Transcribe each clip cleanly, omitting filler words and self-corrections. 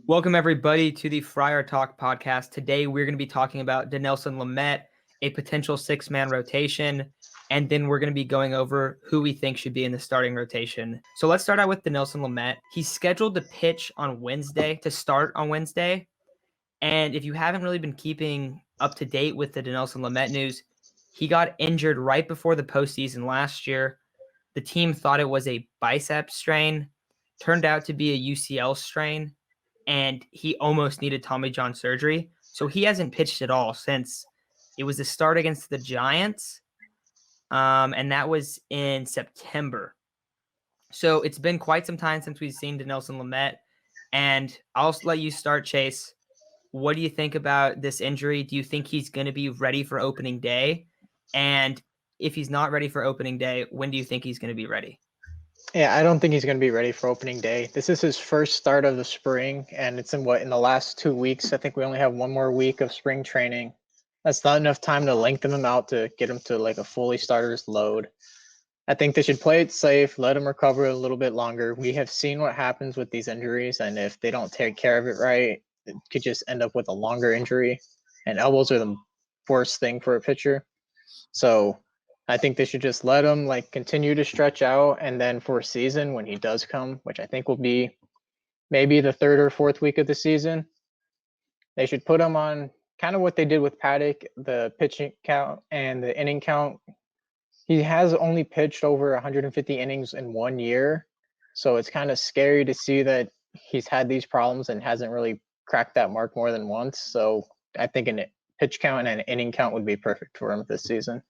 Welcome, everybody, to the Friar Talk podcast. Today, we're going to be talking about Dinelson Lamet, a potential six-man rotation, and then we're going to be going over who we think should be in the starting rotation. So let's start out with Dinelson Lamet. He's scheduled to pitch on Wednesday, to start on Wednesday. And if you haven't really been keeping up to date with the Dinelson Lamet news, he got injured right before the postseason last year. The team thought it was a bicep strain, turned out to be a UCL strain, and he almost needed Tommy John surgery. So he hasn't pitched at all since it was the start against the Giants, and that was in September. So it's been quite some time since we've seen Dinelson Lamet, and I'll let you start, Chase. What do you think about this injury? Do you think he's going to be ready for opening day? And if he's not ready for opening day, when do you think he's going to be ready? Yeah, I don't think he's going to be ready for opening day. This is his first start of the spring, and it's in the last 2 weeks. I think we only have one more week of spring training. That's not enough time to lengthen him out to get him to like a fully starter's load. I think they should play it safe, let him recover a little bit longer. We have seen what happens with these injuries, and if they don't take care of it right, it could just end up with a longer injury. And elbows are the worst thing for a pitcher. So I think they should just let him continue to stretch out, and then for a season when he does come, which I think will be maybe the third or fourth week of the season, they should put him on kind of what they did with Paddock, the pitching count and the inning count. He has only pitched over 150 innings in 1 year, so it's kind of scary to see that he's had these problems and hasn't really cracked that mark more than once. So I think a pitch count and an inning count would be perfect for him this season.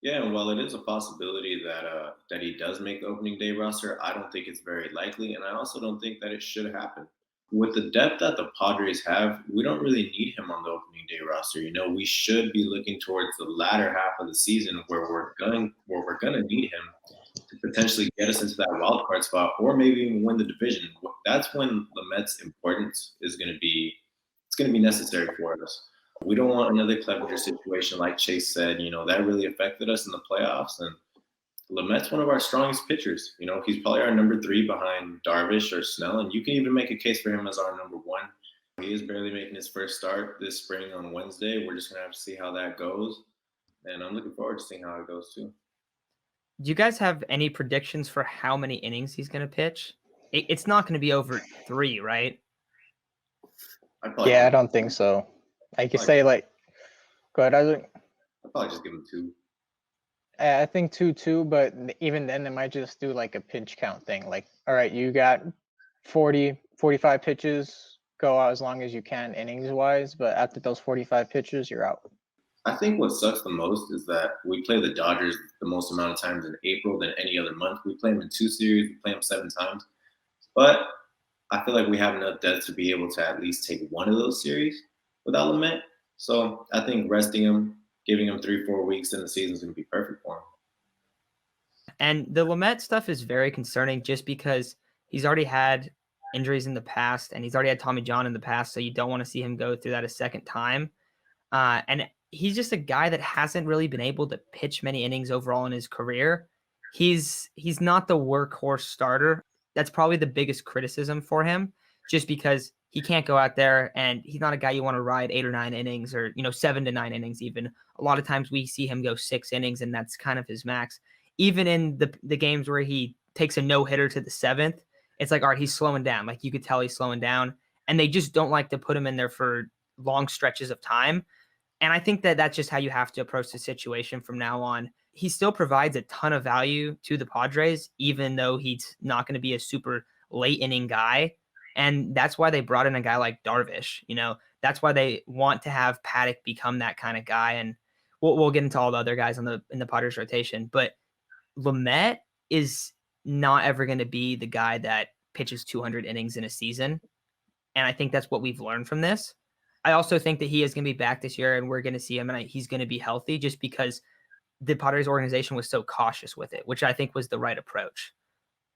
Yeah, and while it is a possibility that he does make the opening day roster, I don't think it's very likely, and I also don't think that it should happen. With the depth that the Padres have, we don't really need him on the opening day roster. We should be looking towards the latter half of the season where we're gonna need him to potentially get us into that wild card spot, or maybe even win the division. That's when Lamet's importance is gonna be. It's gonna be necessary for us. We don't want another Clevenger situation like Chase said. That really affected us in the playoffs. And Lamet's one of our strongest pitchers. He's probably our number 3 behind Darvish or Snell, and you can even make a case for him as our number 1. He is barely making his first start this spring on Wednesday. We're just going to have to see how that goes. And I'm looking forward to seeing how it goes too. Do you guys have any predictions for how many innings he's going to pitch? It's not going to be over 3, right? I don't think so. I could say go ahead, Isaac. I'd probably just give him 2. I think 2, but even then they might just do like a pitch count thing. Like, all right, you got 40, 45 pitches, go out as long as you can innings wise, but after those 45 pitches, you're out. I think what sucks the most is that we play the Dodgers the most amount of times in April than any other month. We play them in 2 series, we play them 7 times. But I feel like we have enough depth to be able to at least take one of those series without Lamet. So I think resting him, giving him 3-4 weeks in the season is going to be perfect for him. And the Lamet stuff is very concerning just because he's already had injuries in the past and he's already had Tommy John in the past. So you don't want to see him go through that a second time. And he's just a guy that hasn't really been able to pitch many innings overall in his career. He's not the workhorse starter. That's probably the biggest criticism for him, just because he can't go out there and he's not a guy you want to ride 8 or 9 innings or, 7 to 9 innings even. A lot of times we see him go 6 innings and that's kind of his max. Even in the games where he takes a no-hitter to the 7th, it's like, all right, he's slowing down. Like you could tell he's slowing down, and they just don't like to put him in there for long stretches of time. And I think that that's just how you have to approach the situation from now on. He still provides a ton of value to the Padres, even though he's not going to be a super late inning guy. And that's why they brought in a guy like Darvish. That's why they want to have Paddock become that kind of guy. And we'll get into all the other guys in the Padres rotation. But Lamet is not ever going to be the guy that pitches 200 innings in a season. And I think that's what we've learned from this. I also think that he is going to be back this year and we're going to see him and he's going to be healthy just because the Padres organization was so cautious with it, which I think was the right approach.